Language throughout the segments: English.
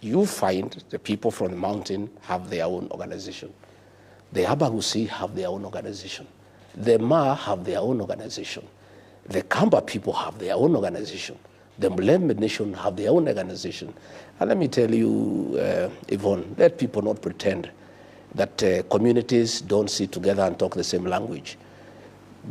you find the people from the mountain have their own organization. The Abagusi have their own organization. The Ma have their own organization. The Kamba people have their own organization. The Mulembe Nation have their own organization. And let me tell you, Yvonne, let people not pretend that communities don't sit together and talk the same language.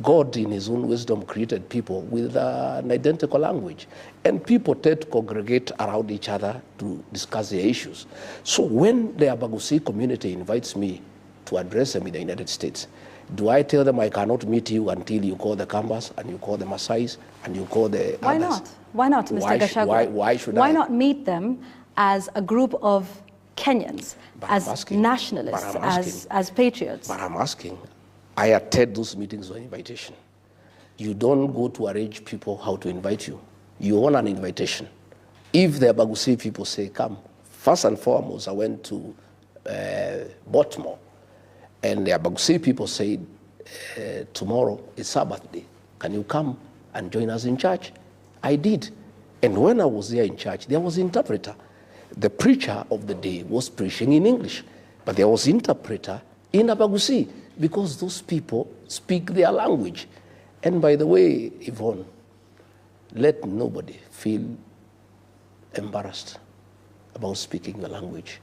God, in his own wisdom, created people with an identical language. And people tend to congregate around each other to discuss their issues. So when the Abagusi community invites me to address them in the United States, do I tell them I cannot meet you until you call the Kambas and you call the Maasais and you call the Why others? not? Why not, Mr. Gachagua? Why should Why I? not meet them as a group of Kenyans, as nationalists, as patriots? But I'm asking, I attend those meetings on invitation. You don't go to arrange people how to invite you. You want an invitation. If the Abagusi people say, come, first and foremost, I went to Baltimore, and the Abagusi people said, tomorrow is Sabbath day. Can you come and join us in church? I did. And when I was there in church, there was an interpreter. The preacher of the day was preaching in English, but there was an interpreter in Abagusi, because those people speak their language. And by the way, Yvonne, let nobody feel embarrassed about speaking the language.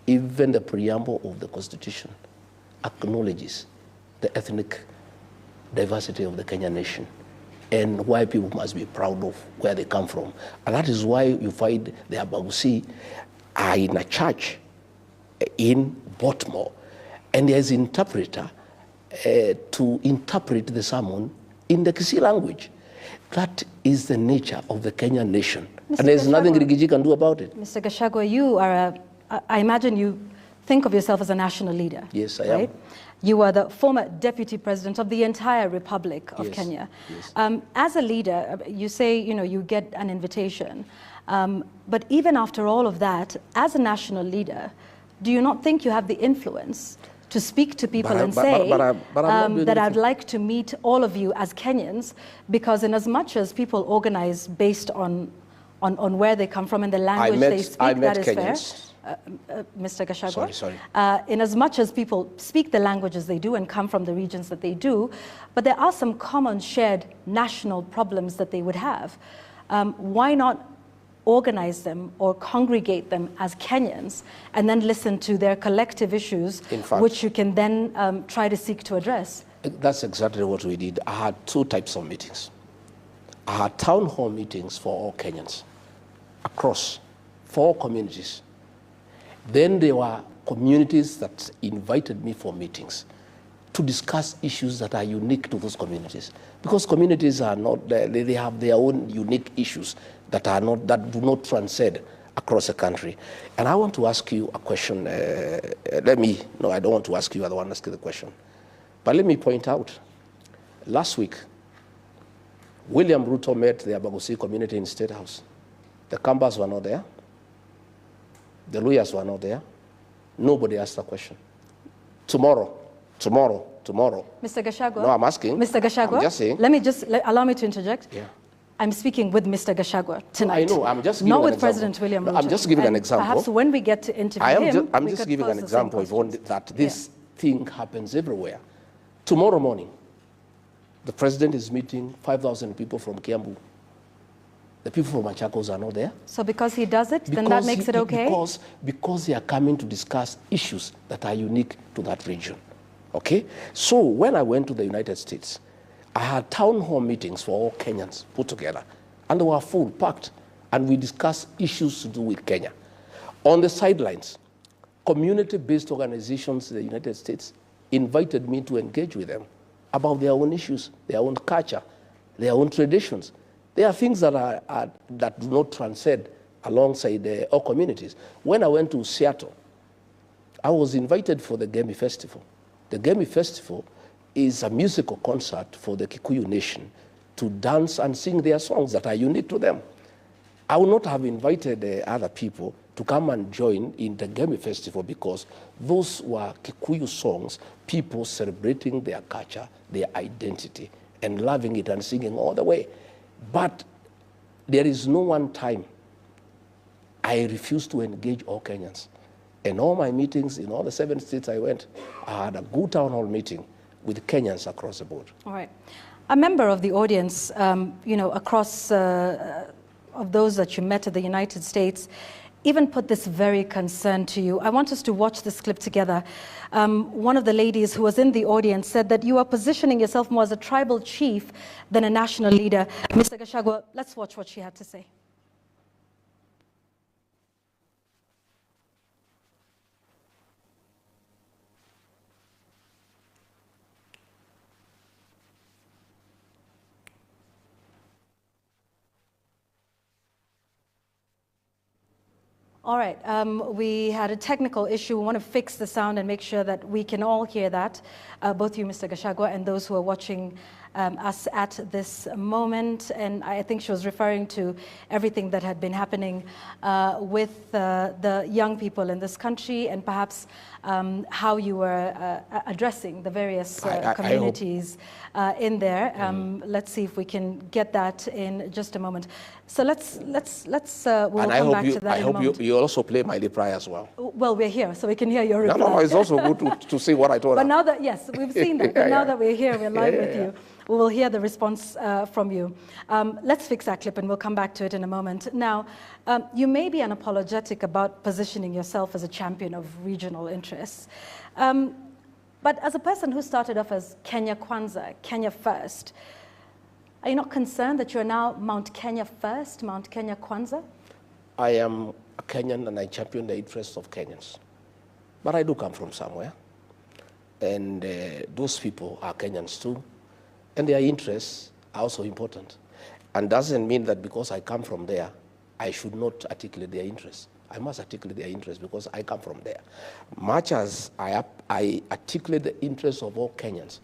Even the preamble of the Constitution acknowledges the ethnic diversity of the Kenyan nation and why people must be proud of where they come from. And that is why you find the Abagusi are in a church in Baltimore, and there's an interpreter to interpret the sermon in the Kisii language. That is the nature of the Kenyan nation. Mr. And there's Gachagua, nothing Rigiji can do about it. Mr. Gachagua, you are I imagine you think of yourself as a national leader. Yes, I right? am. You are the former deputy president of the entire Republic of Kenya. Yes. As a leader, you say, you get an invitation. But even after all of that, as a national leader, do you not think you have the influence to speak to people and say that I'd like to meet all of you as Kenyans? Because in as much as people organize based on where they come from and the language they speak, that is Kenyans. fair. Mr. Gachagua. Sorry. In as much as people speak the languages they do and come from the regions that they do, but there are some common shared national problems that they would have. Why not organize them or congregate them as Kenyans and then listen to their collective issues, which you can then try to seek to address? That's exactly what we did. I had two types of meetings. I had town hall meetings for all Kenyans across 4 communities. Then there were communities that invited me for meetings to discuss issues that are unique to those communities. Because communities are not, they have their own unique issues that do not transcend across the country. And I want to ask you a question. I don't want to ask you, I don't want to ask you the question. But let me point out, last week, William Ruto met the Abagusi community in State House. The Kambas were not there. The Luyas were not there. Nobody asked a question. Tomorrow. Mr. Gachagua. No, I'm asking. Mr. Gachagua. I'm just saying. Allow me to interject. Yeah. I'm speaking with Mr. Gachagua tonight. No, I know. I'm just giving not with an President William Ruto. I'm just giving an example. Perhaps when we get to interview him, I'm just giving an example that this thing happens everywhere. Tomorrow morning, the president is meeting 5,000 people from Kiambu. The people from Machakos are not there. So because he does it, then that makes it okay? Because they are coming to discuss issues that are unique to that region. Okay? So when I went to the United States, I had town hall meetings for all Kenyans put together. And they were full, packed. And we discussed issues to do with Kenya. On the sidelines, community-based organizations in the United States invited me to engage with them about their own issues, their own culture, their own traditions. There are things that do not transcend alongside all communities. When I went to Seattle, I was invited for the Gemi Festival. The Gemi Festival is a musical concert for the Kikuyu nation to dance and sing their songs that are unique to them. I would not have invited other people to come and join in the Gemi Festival because those were Kikuyu songs, people celebrating their culture, their identity, and loving it and singing all the way. But there is no one time I I refused to engage all Kenyans. In all my meetings, in all the 7 states I went, I had a good town hall meeting with Kenyans across the board. All right. A member of the audience, across of those that you met at the United States, even put this very concern to you. I want us to watch this clip together. One of the ladies who was in the audience said that you are positioning yourself more as a tribal chief than a national leader. Mr. Gachagua, let's watch what she had to say. All right, we had a technical issue. We want to fix the sound and make sure that we can all hear that, both you, Mr. Gachagua, and those who are watching us at this moment. And I think she was referring to everything that had been happening with the young people in this country, and perhaps how you were addressing the various communities in there. Let's see if we can get that in just a moment. So we'll come back to that. I hope you also play my reply as well. Well, we're here, so we can hear your reply. No, it's also good to see what I told her. But now that, yes, we've seen that. But now that we're here, we're live with you. We will hear the response from you. Let's fix that clip and we'll come back to it in a moment. Now, you may be unapologetic about positioning yourself as a champion of regional interests. But as a person who started off as Kenya Kwanza, Kenya First, are you not concerned that you're now Mount Kenya First, Mount Kenya Kwanza? I am a Kenyan and I champion the interests of Kenyans. But I do come from somewhere. And those people are Kenyans too. And their interests are also important. And doesn't mean that because I come from there, I should not articulate their interests. I must articulate their interests because I come from there. Much as I articulate the interests of all Kenyans,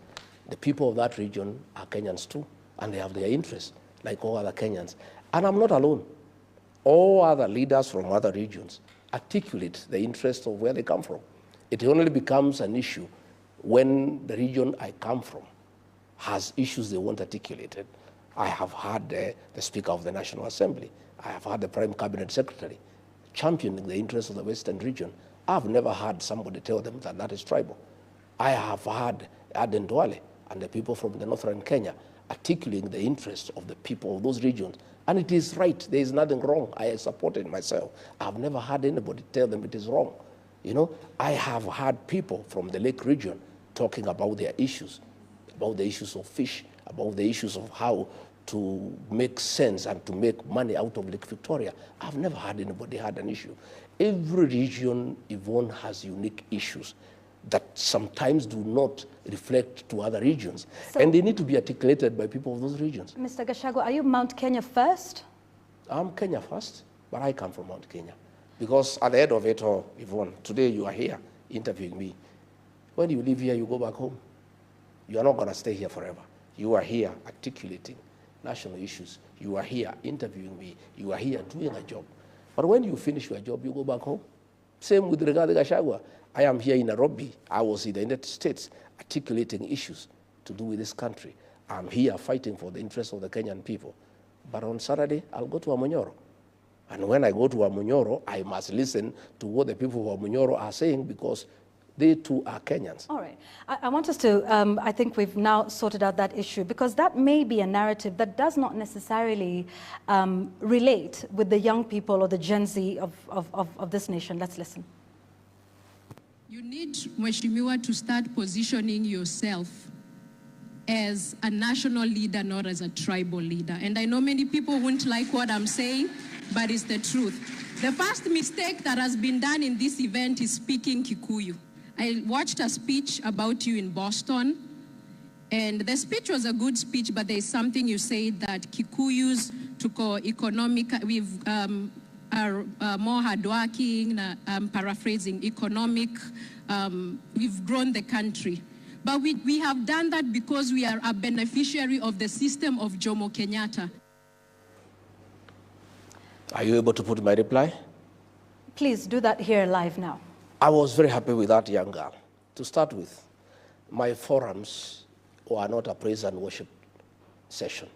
the people of that region are Kenyans too, and they have their interests, like all other Kenyans. And I'm not alone. All other leaders from other regions articulate the interests of where they come from. It only becomes an issue when the region I come from has issues they want articulated. I have had the Speaker of the National Assembly. I have had the Prime Cabinet Secretary championing the interests of the Western region. I've never had somebody tell them that that is tribal. I have had Aden Duale and the people from the northern Kenya articulating the interests of the people of those regions. And it is right. There is nothing wrong. I support it myself. I've never had anybody tell them it is wrong. You know, I have had people from the Lake region talking about their issues, about the issues of fish, about the issues of how to make sense and to make money out of Lake Victoria. I've never had anybody had an issue. Every region, Yvonne, has unique issues that sometimes do not reflect to other regions. So, and they need to be articulated by people of those regions. Mr. Gachagua, are you Mount Kenya First? I'm Kenya First, but I come from Mount Kenya. Because at the end of it all, Yvonne, today you are here interviewing me. When you leave here, you go back home. You are not going to stay here forever. You are here articulating national issues. You are here interviewing me. You are here doing a job. But when you finish your job, you go back home. Same with regard to Gachagua. I am here in Nairobi. I was in the United States articulating issues to do with this country. I'm here fighting for the interests of the Kenyan people. But on Saturday, I'll go to Amunyoro. And when I go to Amunyoro, I must listen to what the people of Amunyoro are saying because they too are Kenyans. All right. I want us to, I think we've now sorted out that issue because that may be a narrative that does not necessarily relate with the young people or the Gen Z of this nation. Let's listen. You need, Mheshimiwa, to start positioning yourself as a national leader, not as a tribal leader. And I know many people won't like what I'm saying, but it's the truth. The first mistake that has been done in this event is speaking Kikuyu. I watched a speech about you in Boston, and the speech was a good speech, but there's something you said that Kikuyus tuko economic, are more hardworking, paraphrasing, economic, we've grown the country. But we have done that because we are a beneficiary of the system of Jomo Kenyatta. Are you able to put my reply? Please do that here live now. I was very happy with that young girl. To start with, my forums were not a praise and worship session.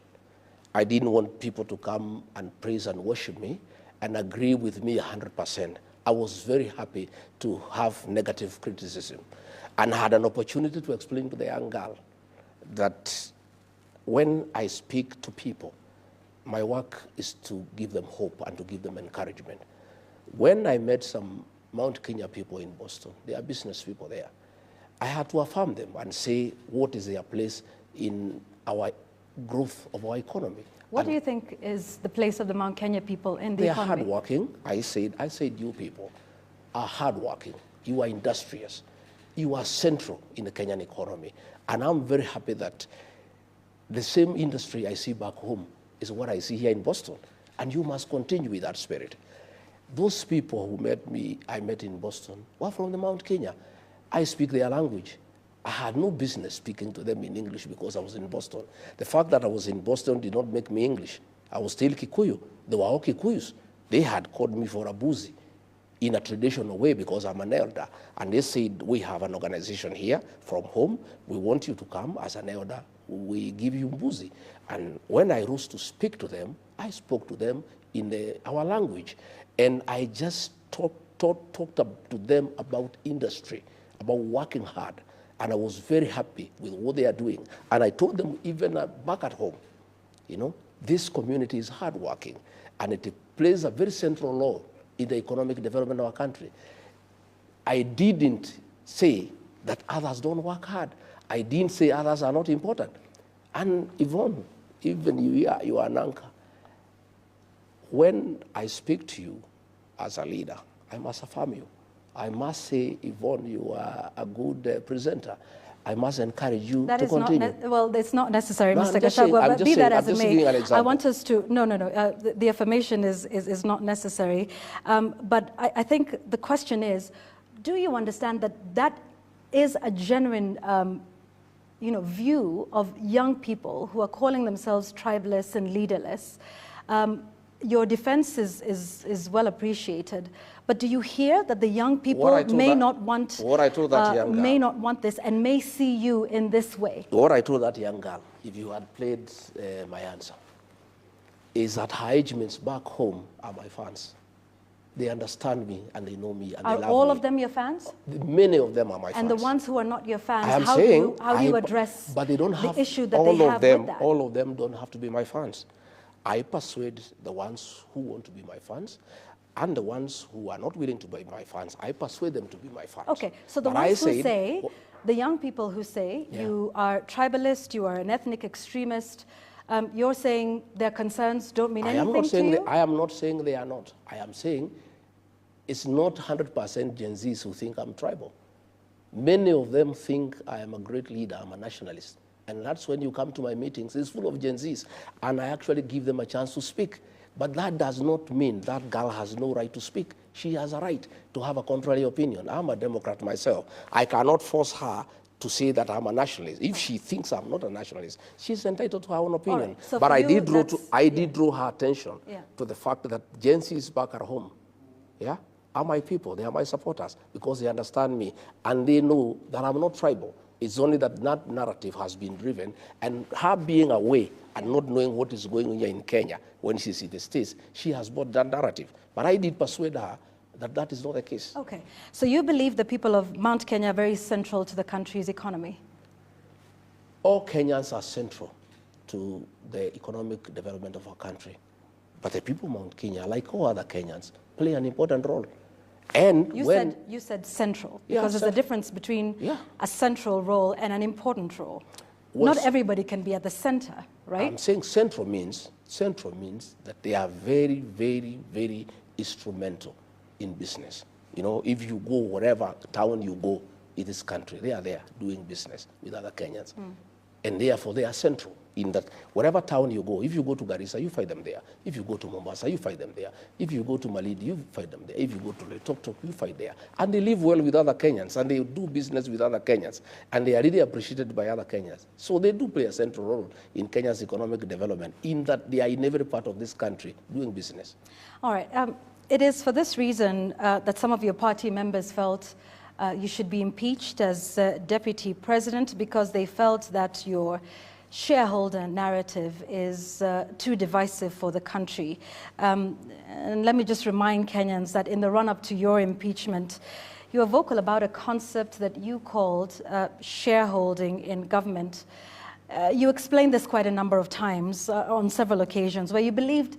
I didn't want people to come and praise and worship me and agree with me 100%. I was very happy to have negative criticism and had an opportunity to explain to the young girl that when I speak to people, my work is to give them hope and to give them encouragement. When I met some Mount Kenya people in Boston, they are business people there, I had to affirm them and say what is their place in our growth of our economy. What do you think is the place of the Mount Kenya people in the economy? They are hardworking. I said you people are hardworking. You are industrious. You are central in the Kenyan economy. And I'm very happy that the same industry I see back home is what I see here in Boston. And you must continue with that spirit. Those people who I met in Boston were from the Mount Kenya. I speak their language. I had no business speaking to them in English because I was in Boston. The fact that I was in Boston did not make me English. I was still Kikuyu. They were all Kikuyus. They had called me for a boozy in a traditional way because I'm an elder. And they said, we have an organization here from home. We want you to come as an elder. We give you boozy. And when I rose to speak to them, I spoke to them in our language. And I just talked to them about industry, about working hard. And I was very happy with what they are doing. And I told them even back at home, you know, this community is hardworking and it plays a very central role in the economic development of our country. I didn't say that others don't work hard. I didn't say others are not important. And Yvonne, even you are an anchor. When I speak to you as a leader, I must affirm you. I must say, Yvonne, you are a good presenter. I must encourage you to continue. Well, it's not necessary, Mr. Gachagua, but be that as it may, I want us to, the affirmation is not necessary. But I think the question is, do you understand that that is a genuine view of young people who are calling themselves tribalists and leaderless? Your defense is well appreciated, but do you hear that the young people may not want this and may see you in this way? What I told that young girl, if you had played my answer, is that her age mates back home are my fans. They understand me and they know me and they love me. Are all of them your fans? Many of them are my fans. And the ones who are not your fans, how do you address the issue that they have with that? All of them don't have to be my fans. I persuade the ones who want to be my fans, and the ones who are not willing to be my fans, I persuade them to be my fans. Okay, so the ones who say, the young people who say you are tribalist, you are an ethnic extremist, you're saying their concerns don't mean anything to you? I am not saying they are not. I am saying it's not 100% Gen Zs who think I'm tribal. Many of them think I am a great leader, I'm a nationalist. And that's when you come to my meetings, it's full of Gen Zs. And I actually give them a chance to speak. But that does not mean that girl has no right to speak. She has a right to have a contrary opinion. I'm a Democrat myself. I cannot force her to say that I'm a nationalist. If she thinks I'm not a nationalist, she's entitled to her own opinion. Right, so but I did draw her attention to the fact that Gen Zs back at home, are my people. They are my supporters because they understand me and they know that I'm not tribal. It's only that that narrative has been driven, and her being away and not knowing what is going on here in Kenya when she's in the States, she has bought that narrative. But I did persuade her that that is not the case. Okay. So you believe the people of Mount Kenya are very central to the country's economy? All Kenyans are central to the economic development of our country. But the people of Mount Kenya, like all other Kenyans, play an important role. And you said central, because there's a difference between a central role and an important role. Not everybody can be at the center, right? I'm saying central means that they are very, very, very instrumental in business. You know, if you go wherever town you go in this country, they are there doing business with other Kenyans. And therefore they are central in that wherever town you go, if you go to Garissa, you find them there. If you go to Mombasa, you find them there. If you go to Malindi, you find them there. If you go to Loitoktok, you find there. And they live well with other Kenyans, and they do business with other Kenyans, and they are really appreciated by other Kenyans. So they do play a central role in Kenya's economic development, in that they are in every part of this country doing business. All right. It is for this reason that some of your party members felt you should be impeached as deputy president, because they felt that your shareholder narrative is too divisive for the country. And let me just remind Kenyans that in the run-up to your impeachment, you were vocal about a concept that you called shareholding in government. You explained this quite a number of times on several occasions, where you believed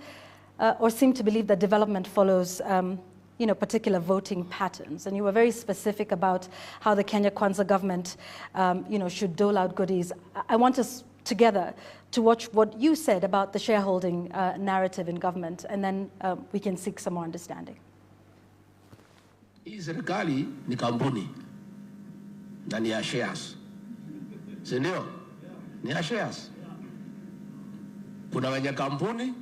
or seemed to believe that development follows particular voting patterns. And you were very specific about how the Kenya Kwanza government should dole out goodies. I want us together to watch what you said about the shareholding narrative in government, and then we can seek some more understanding. Hii serikali ni kampuni na ni ya shares. Si ndio? Ni ya shares. Kuna wenye kampuni,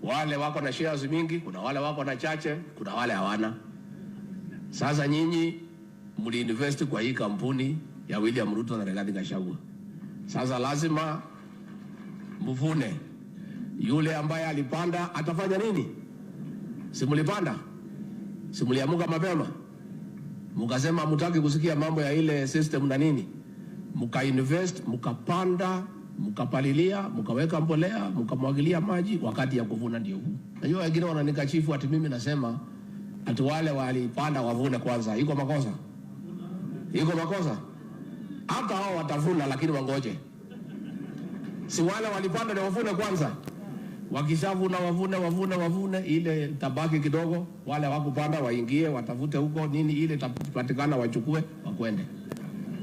wale wako na shares mingi, kuna wale wako na chache, kuna wale hawana. Sasa nyinyi mliinvest kwa hii kampuni ya William Ruto na Rigathi Gachagua. Sasa lazima mvune. Yule ambaye alipanda atafanya nini? Si mlipanda? Si mliamuka mapema? Mukasema mutaki kusikia mambo ya ile system na nini? Muka-invest, mukapanda, mukapalilia, mukaweka mbolea, mukamwagilia maji, wakati ya kuvuna ndio huu. Najua wengine wananikashifu ati mimi nasema ati wale walipanda wavune kwanza. Iko makosa? Iko makosa? Hata hao watavuna, lakini wangoje. Si wale walipanda ndio wavune kwanza? Wakishavuna wavune, ile tabaki kidogo, wale wakupanda waingie, watafute huko nini, ile tapatikana wachukue, wakwende.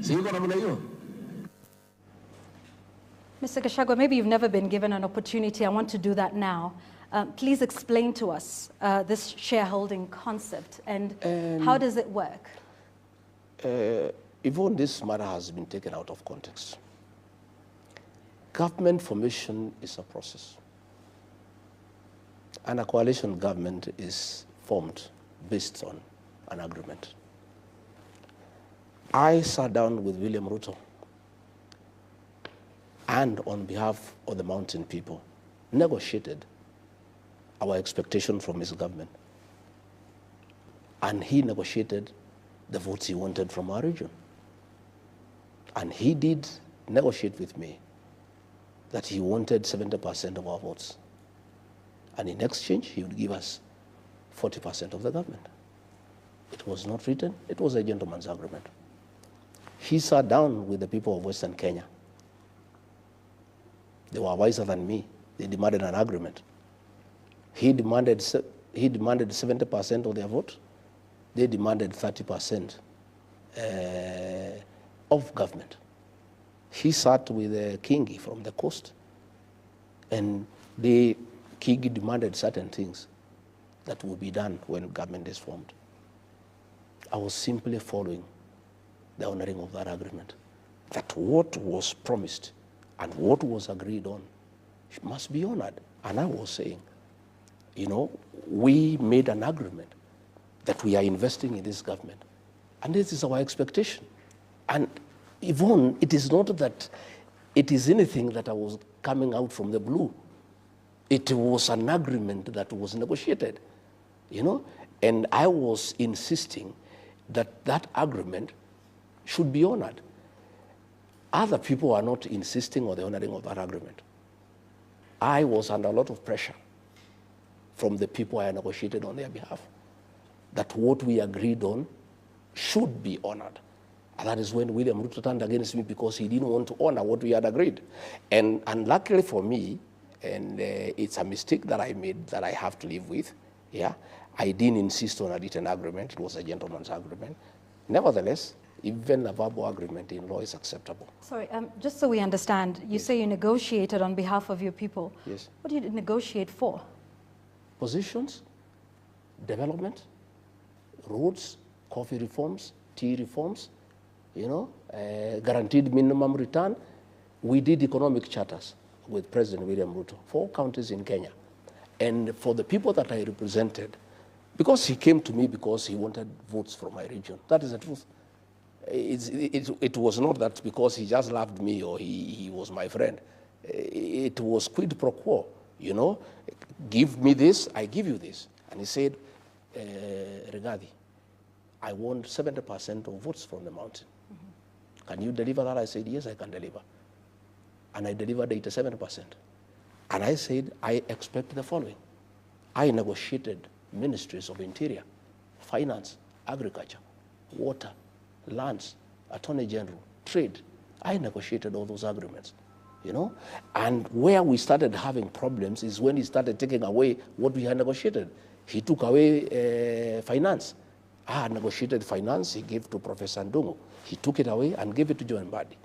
Si yuko namna hiyo? Mr. Gachagua, maybe you've never been given an opportunity. I want to do that now. Please explain to us this shareholding concept and how does it work? Even this matter has been taken out of context. Government formation is a process. And a coalition government is formed based on an agreement. I sat down with William Ruto and on behalf of the mountain people, negotiated our expectation from his government. And he negotiated the votes he wanted from our region. And he did negotiate with me that he wanted 70% of our votes. And in exchange, he would give us 40% of the government. It was not written, it was a gentleman's agreement. He sat down with the people of Western Kenya. They were wiser than me. They demanded an agreement. He demanded 70% of their vote. They demanded 30% of government. He sat with Kingi from the coast, and Kingi demanded certain things that will be done when government is formed. I was simply following the honoring of that agreement, that what was promised and what was agreed on must be honored. And I was saying, we made an agreement that we are investing in this government, and this is our expectation. And Yvonne, it is not that it is anything that I was coming out from the blue. It was an agreement that was negotiated, and I was insisting that that agreement should be honored. Other people are not insisting on the honoring of that agreement. I was under a lot of pressure from the people I negotiated on their behalf, that what we agreed on should be honored. And that is when William Ruto turned against me, because he didn't want to honor what we had agreed. And luckily for me, and it's a mistake that I made that I have to live with, I didn't insist on a written agreement. It was a gentleman's agreement. Nevertheless, even a verbal agreement in law is acceptable. Sorry, just so we understand, you say you negotiated on behalf of your people. Yes. What did you negotiate for? Positions, development, roads, coffee reforms, tea reforms, guaranteed minimum return. We did economic charters with President William Ruto, 4 counties in Kenya. And for the people that I represented, because he came to me because he wanted votes from my region. That is the truth. It was not that because he just loved me or he was my friend. It was quid pro quo, Give me this, I give you this. And he said, Rigathi, I want 70% of votes from the mountain. Mm-hmm. Can you deliver that? I said, yes, I can deliver. and I delivered 87%. And I said, I expect the following. I negotiated ministries of Interior, Finance, Agriculture, Water, Lands, Attorney General, Trade. I negotiated all those agreements, you know? And where we started having problems is when he started taking away what we had negotiated. He took away finance. I had negotiated finance, he gave to Professor Ndungu. He took it away and gave it to John Mbadi.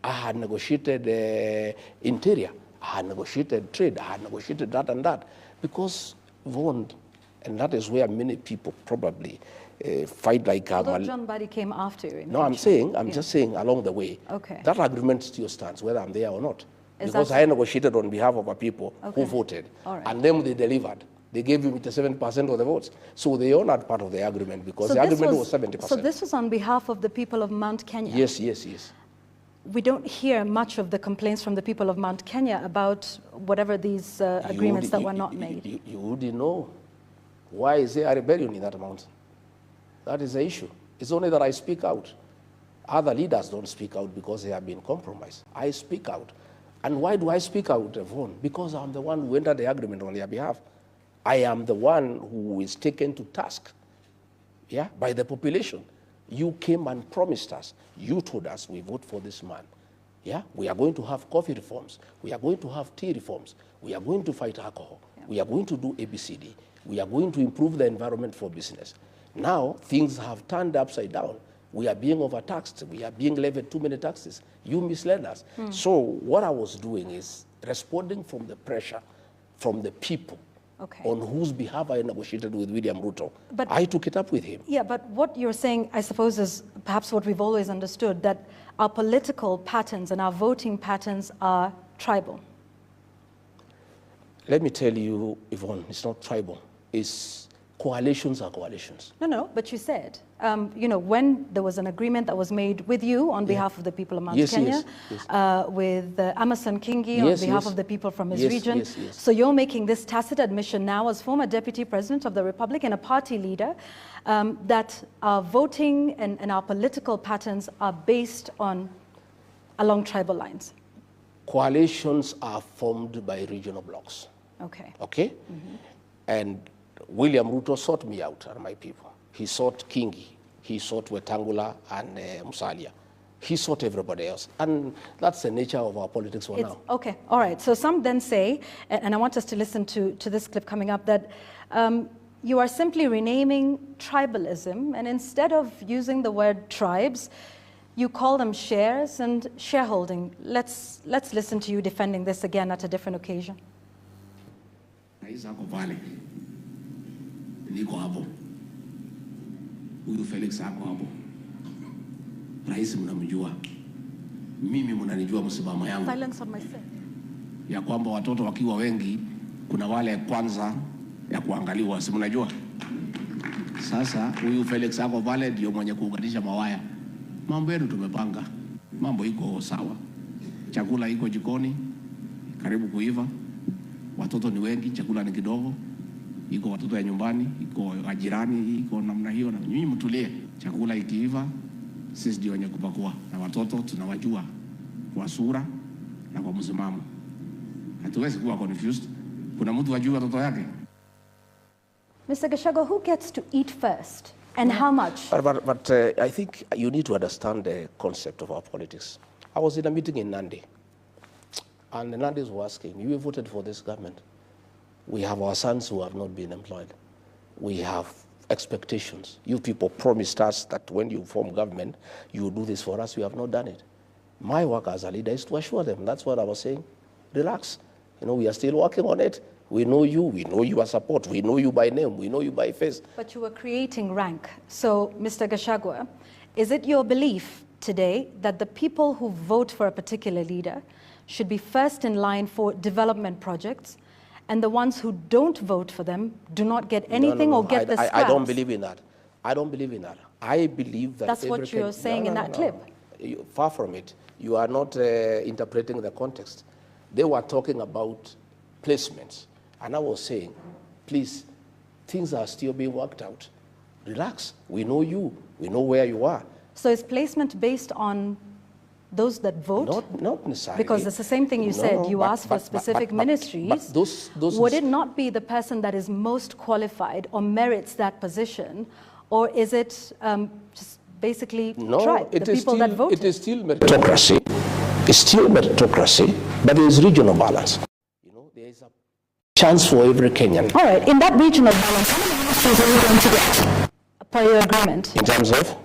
I had negotiated Interior. I had negotiated trade. I had negotiated that and that. Because Vaughan, and that is where many people probably fight like... Although John Mbadi came after you. No, I'm just saying along the way. Okay. That agreement still stands, whether I'm there or not. Is because I negotiated on behalf of our people who voted. All right. And then they delivered. They gave him 7% of the votes. So they honored part of the agreement because the agreement was 70%. So this was on behalf of the people of Mount Kenya? Yes, yes, yes. We don't hear much of the complaints from the people of Mount Kenya about whatever these agreements that were not made. You wouldn't know. Why is there a rebellion in that mountain? That is the issue. It's only that I speak out. Other leaders don't speak out because they have been compromised. I speak out. And why do I speak out, Vaughan? Because I'm the one who entered the agreement on their behalf. I am the one who is taken to task, yeah, by the population. You came and promised us. You told us we vote for this man. Yeah, we are going to have coffee reforms. We are going to have tea reforms. We are going to fight alcohol. Yeah. We are going to do ABCD. We are going to improve the environment for business. Now, things have turned upside down. We are being overtaxed. We are being levied too many taxes. You misled us. So what I was doing is responding from the pressure from the people on whose behalf I negotiated with William Ruto. But I took it up with him. Yeah, but what you're saying, I suppose, is perhaps what we've always understood, that our political patterns and our voting patterns are tribal. Let me tell you, Yvonne, it's not tribal. It's coalitions are coalitions. No, but you said, you know, when there was an agreement that was made with you on behalf of the people of Mount Kenya, with Amason Kingi on behalf of the people from his region. So you're making this tacit admission now as former Deputy President of the Republic and a party leader that our voting and our political patterns are based along tribal lines. Coalitions are formed by regional blocks. Okay. Okay? And William Ruto sought me out and my people. He sought Kingi, he sought Wetangula and Musalia. He sought everybody else. And that's the nature of our politics for now. Okay, all right. So some then say, and I want us to listen to this clip coming up, that you are simply renaming tribalism, and instead of using the word tribes, you call them shares and shareholding. Let's listen to you defending this again at a different occasion. Niko hapo. Huyu Felix ako hapo. Rais mnamjua. Mimi mnanijua msimamo yangu. Silence on my set. Ya kwamba watoto wakiwa wengi kuna wale kwanza ya kuangaliwa, si mnajua? Sasa huyu Felix ako pale ndio mwenye kuunganisha mawaya. Mambo yetu tumepanga. Mambo iko sawa. Chakula iko jikoni karibu kuiva. Watoto ni wengi, chakula ni kidogo. Iko watoto ya nyumbani, iko ajirani, iko namna hiyo, na nyinyi mtulie. Chakula ikiiva, sisi ndio wenye kupakua, na watoto tunawajua kwa sura na kwa msimamo. Hatuwezi kuwa confused. Kuna mtu wajua watoto yake. Mr. Gachagua, who gets to eat first and how much? But I think you need to understand the concept of our politics. I was in a meeting in Nandi, and the Nandis were asking, you voted for this government. We have our sons who have not been employed. We have expectations. You people promised us that when you form government, you will do this for us. You have not done it. My work as a leader is to assure them. That's what I was saying. Relax. You know, we are still working on it. We know your support. We know you by name. We know you by face. But you were creating rank. So, Mr. Gachagua, is it your belief today that the people who vote for a particular leader should be first in line for development projects, and the ones who don't vote for them do not get anything or get the scraps? I don't believe in that. I don't believe in that. I believe that... That's what you're saying in that clip. Far from it. You are not interpreting the context. They were talking about placements. And I was saying, please, things are still being worked out. Relax. We know you. We know where you are. So is placement based on Those that vote? Not necessarily. Because it's the same thing you said. You asked for specific ministries. But those would it not be the person that is most qualified or merits that position, or is it just basically tribe, the people that voted? It is still meritocracy. It's still meritocracy, but there is regional balance. You know, there is a chance for every Kenyan. All right. In that regional balance, how many ministries are you going to get per your agreement? In terms of?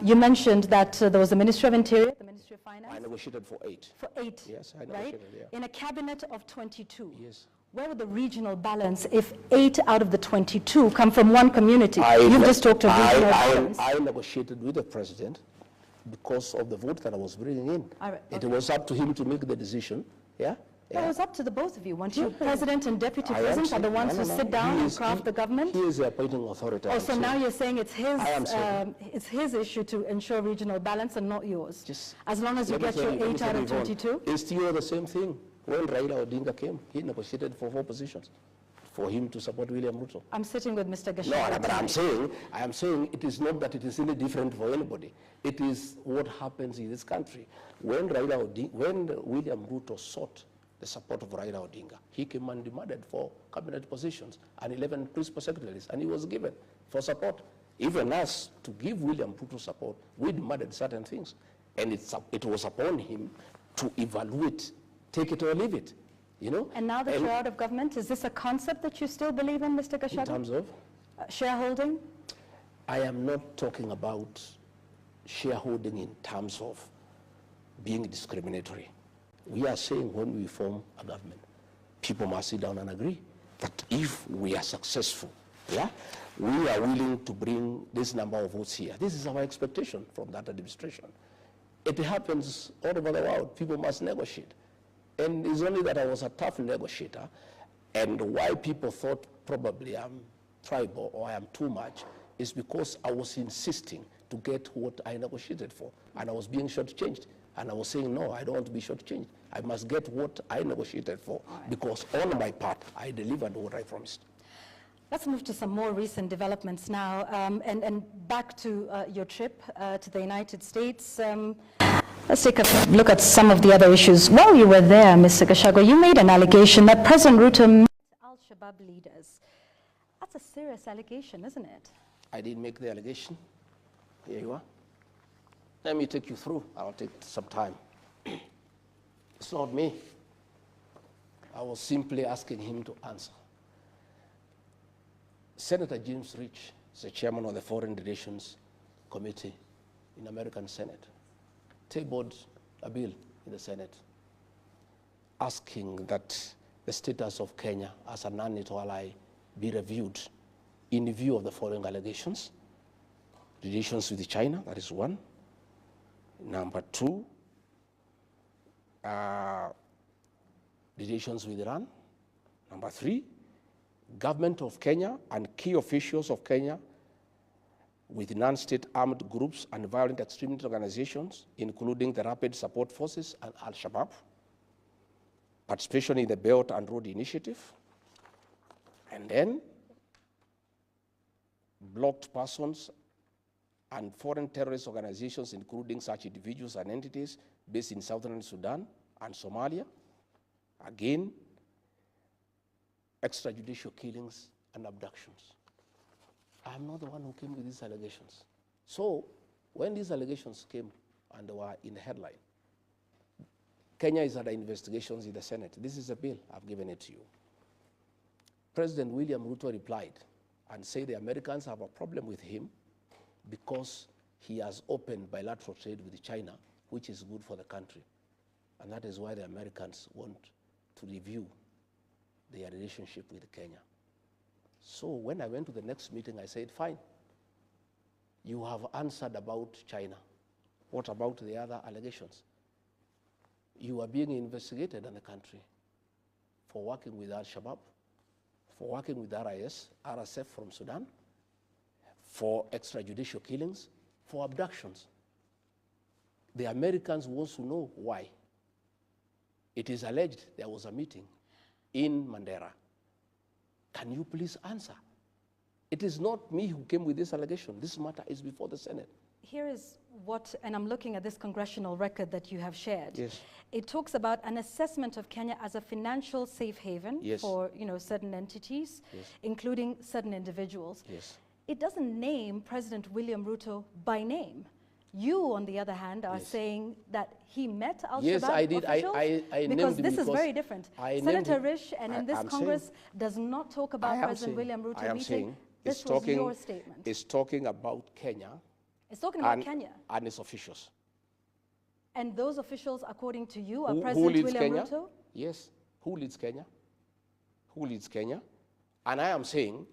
You mentioned that there was the Ministry of Interior, the Ministry of Finance. I negotiated for 8. For 8. Yes, I negotiated, right? yeah. In a cabinet of 22. Yes. Where would the regional balance if 8 out of the 22 come from one community? You've just talked of regional balance. I negotiated with the president because of the vote that I was bringing in. All right, It was up to him to make the decision. Yeah. Well, it was up to the both of you. Weren't you president and deputy president are the ones who sit down and craft the government? He is the appointing authority. Oh, so now you're saying it's his issue to ensure regional balance and not yours. As long as you get your 8 out of 22? It's still the same thing. When Raila Odinga came, he negotiated for 4 positions for him to support William Ruto. I'm sitting with Mr. Gachagua. No, but I am saying it is not that it is any different for anybody. It is what happens in this country. When William Ruto sought the support of Raila Odinga, he came and demanded 4 cabinet positions and 11 principal secretaries, and he was given for support. Even us, to give William Ruto support, we demanded certain things, and it was upon him to evaluate, take it or leave it. You know? And now that you're out of government, is this a concept that you still believe in, Mr. Gachagua? In terms of? Shareholding? I am not talking about shareholding in terms of being discriminatory. We are saying when we form a government, people must sit down and agree that if we are successful, yeah, we are willing to bring this number of votes here. This is our expectation from that administration. It happens all over the world. People must negotiate. And it's only that I was a tough negotiator, and why people thought probably I'm tribal or I am too much is because I was insisting to get what I negotiated for, and I was being shortchanged. And I was saying, no, I don't want to be shortchanged. I must get what I negotiated for, because on my part, I delivered what I promised. Let's move to some more recent developments now, and back to your trip to the United States. Let's take a look at some of the other issues. While you were there, Mr. Gachagua, you made an allegation that President Ruto met al-Shabaab leaders. That's a serious allegation, isn't it? I didn't make the allegation. Here you are. Let me take you through. I'll take some time. It's not me. I was simply asking him to answer. Senator James Rich is the chairman of the Foreign Relations Committee in American Senate. Tabled a bill in the Senate asking that the status of Kenya as a non-NATO ally be reviewed in view of the following allegations. Relations with China, that is one. Number 2, relations with Iran. Number 3, government of Kenya and key officials of Kenya with non-state armed groups and violent extremist organizations, including the Rapid Support Forces and Al-Shabaab, participation in the Belt and Road Initiative, and then blocked persons and foreign terrorist organizations, including such individuals and entities based in southern Sudan and Somalia. Again, extrajudicial killings and abductions. I'm not the one who came with these allegations. So when these allegations came and they were in the headline, Kenya is under investigations in the Senate. This is a bill, I've given it to you. President William Ruto replied and said the Americans have a problem with him because he has opened bilateral trade with China, which is good for the country. And that is why the Americans want to review their relationship with Kenya. So when I went to the next meeting, I said, fine, you have answered about China. What about the other allegations? You are being investigated in the country for working with Al-Shabaab, for working with RSF from Sudan, for extrajudicial killings, for abductions. The Americans want to know why. It is alleged there was a meeting in Mandera. Can you please answer? It is not me who came with this allegation. This matter is before the Senate. Here is what, and I'm looking at this congressional record that you have shared. Yes. It talks about an assessment of Kenya as a financial safe haven Yes. for certain entities, Yes. including certain individuals. Yes. It doesn't name President William Ruto by name. You, on the other hand, are Yes. saying that he met Al-Shabaab Yes, I did. officials? I named because him this is because very different. I named Senator him. Risch, and in this I'm Congress, saying- does not talk about President William Ruto I am meeting. saying This it's was talking, your statement. It's talking about Kenya. It's talking about Kenya. And its officials. And those officials, according to you, are Who President leads William Kenya? Ruto? Yes. Who leads Kenya? Who leads Kenya? And I am saying,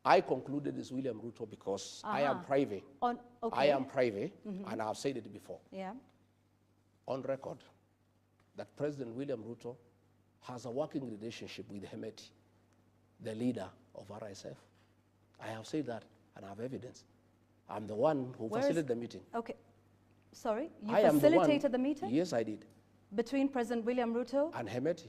I concluded it's William Ruto because I am private. Okay. I am private, and I've said it before, Yeah. on record, that President William Ruto has a working relationship with Hemeti, the leader of RSF. I have said that, and I have evidence. I'm the one who facilitated the meeting. Okay. Sorry? You I am the one- facilitated the meeting? Yes, I did. Between President William Ruto? And Hemeti,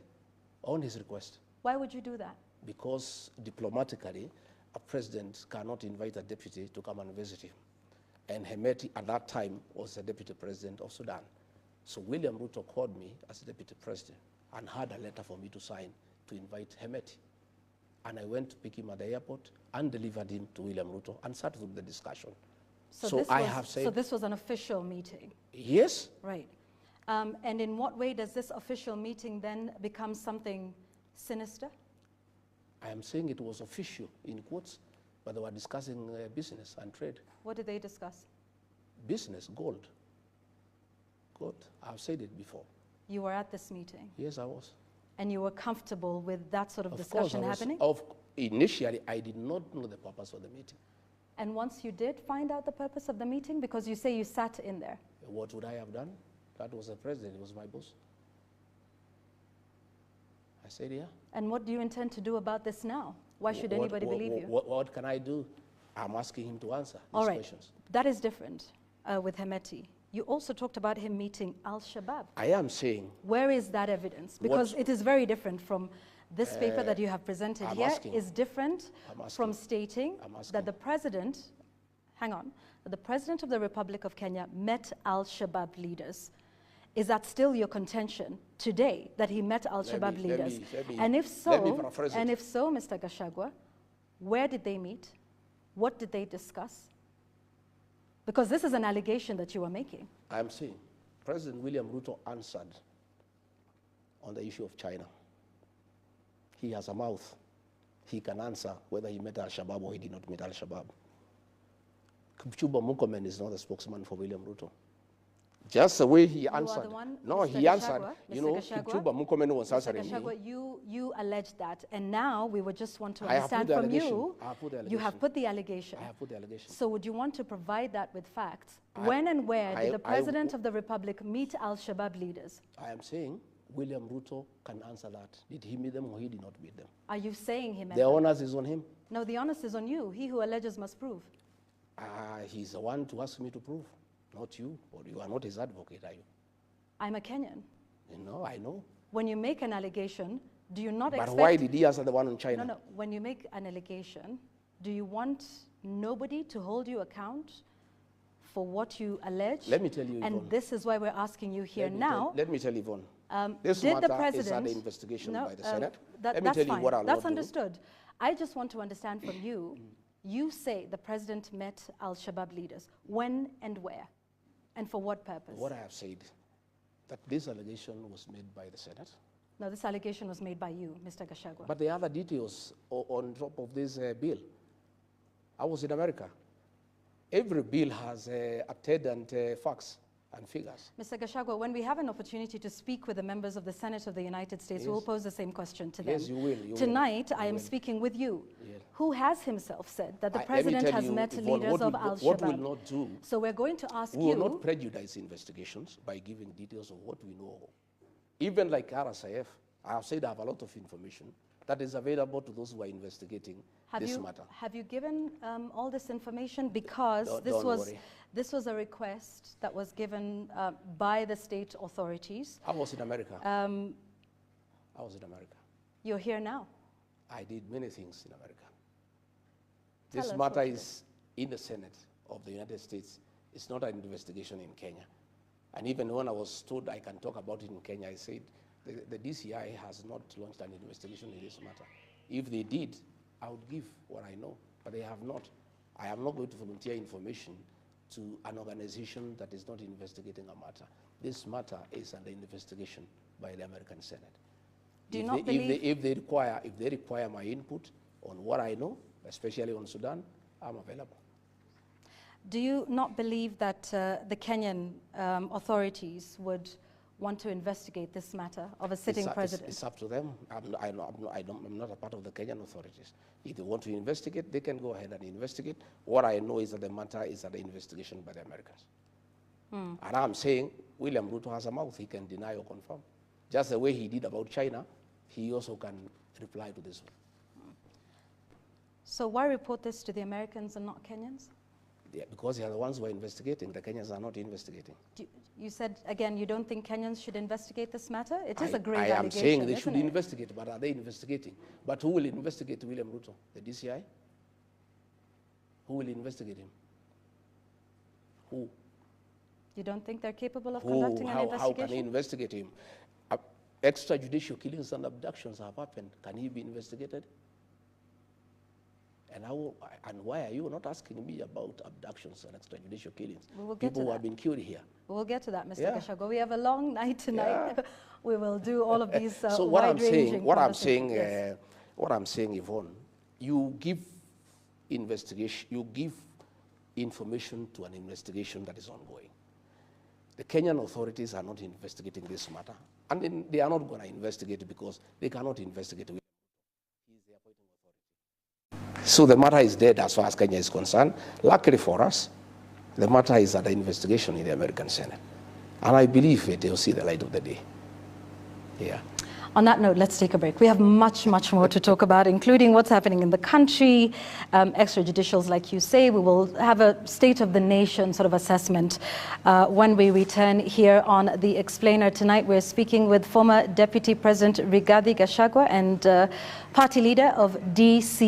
on his request. Why would you do that? Because diplomatically, a president cannot invite a deputy to come and visit him. And Hemeti, at that time, was the deputy president of Sudan. So William Ruto called me as deputy president and had a letter for me to sign to invite Hemeti. And I went to pick him at the airport and delivered him to William Ruto and sat through the discussion. So this was an official meeting? Yes. Right. And in what way does this official meeting then become something sinister? I am saying it was official, in quotes, but they were discussing business and trade. What did they discuss? Business, gold. Gold. I've said it before. You were at this meeting? Yes, I was. And you were comfortable with that sort of Of discussion course, happening? Initially, I did not know the purpose of the meeting. And once you did find out the purpose of the meeting, because you say you sat in there? What would I have done? That was the president, he was my boss. I said, yeah. And what do you intend to do about this now? Why should anybody believe you? What can I do? I'm asking him to answer these All right. questions. That is different with Hemeti. You also talked about him meeting Al-Shabaab. I am saying... Where is that evidence? Because it is very different from this paper that you have presented I'm here. asking. Is different from stating that the president, that the president of the Republic of Kenya met Al-Shabaab leaders. Is that still your contention today, that he met Al-Shabaab leaders? And if so, Mr. Gachagua, where did they meet? What did they discuss? Because this is an allegation that you are making. I'm saying President William Ruto answered on the issue of China. He has a mouth. He can answer whether he met Al-Shabaab or he did not meet Al-Shabaab. Kipchumba Murkomen is not a spokesman for William Ruto. Just the way he answered. No, he answered. You know, Kipchumba Murkomen was answering me. You alleged that, and now we would just want to understand from you. You have put the allegation. I have put the allegation. So would you want to provide that with facts? When and where did the President of the Republic meet Al-Shabaab leaders? I am saying William Ruto can answer that. Did he meet them or he did not meet them? Are you saying he met the them? onus is on him. No, the onus is on you. He who alleges must prove. He's the one to ask me to prove, not you. Or you are not his advocate, are you? I'm a Kenyan. No, I know. When you make an allegation, do you not expect... But why did he answer the one on China? No. When you make an allegation, do you want nobody to hold you account for what you allege? Let me tell you, Yvonne. And this is why we're asking you here now. Let me tell you, Yvonne. This did matter the president, is under investigation by the Senate. Let me tell you what I'll That's not understood. I just want to understand from you. You say the president met Al-Shabaab leaders. When and where? And for what purpose? What I have said, that this allegation was made by the Senate. No, this allegation was made by you, Mr. Gachagua. But the other details on top of this bill. I was in America. Every bill has attendant facts and figures. Mr. Gachagua, when we have an opportunity to speak with the members of the Senate of the United States, we will pose the same question to them. Yes, you will. Tonight, I am speaking with you, who has himself said that the president has met leaders of Al-Shabaab. What we'll not do, so we're going to ask you... We will not prejudice investigations by giving details of what we know. Even like RSIF, I have said I have a lot of information that is available to those who are investigating this matter. Have you given all this information? Because this was a request that was given by the state authorities. I was in America. I was in America. You're here now. I did many things in America. Tell This us matter what it is in the Senate of the United States. It's not an investigation in Kenya. And even when I was told I can talk about it in Kenya, I said the DCI has not launched an investigation in this matter. If they did, I would give what I know, but they have not. I am not going to volunteer information to an organization that is not investigating a matter. This matter is under investigation by the American Senate. Do you not believe... If they require my input on what I know, especially on Sudan, I'm available. Do you not believe that the Kenyan authorities would want to investigate this matter of a sitting president? It's up to them. I'm not a part of the Kenyan authorities. If they want to investigate, they can go ahead and investigate. What I know is that the matter is under investigation by the Americans. And I'm saying William Ruto has a mouth. He can deny or confirm. Just the way he did about China, he also can reply to this one. So why report this to the Americans and not Kenyans? Yeah, because they are the ones who are investigating. The Kenyans are not investigating. You said, again, you don't think Kenyans should investigate this matter? It is a grave allegation. I am saying they should it? investigate, but are they investigating? But who will investigate William Ruto? The DCI? Who will investigate him? Who? You don't think they're capable of conducting an investigation? How can they investigate him? Extrajudicial killings and abductions have happened. Can he be investigated? And why are you not asking me about abductions and extrajudicial killings? People who have been killed here. We'll get to that, Mr. Gachagua. We have a long night tonight. Yeah. We will do all of these so what I'm saying, Yvonne, you give information to an investigation that is ongoing. The Kenyan authorities are not investigating this matter, and they are not going to investigate it because they cannot investigate it. So the matter is dead as far as Kenya is concerned. Luckily for us, the matter is under investigation in the American Senate. And I believe it will see the light of the day. Yeah. On that note, let's take a break. We have much, much more to talk about, including what's happening in the country, extrajudicials, like you say. We will have a state of the nation sort of assessment when we return here on The Explainer. Tonight, we're speaking with former Deputy President Rigathi Gachagua and party leader of DC.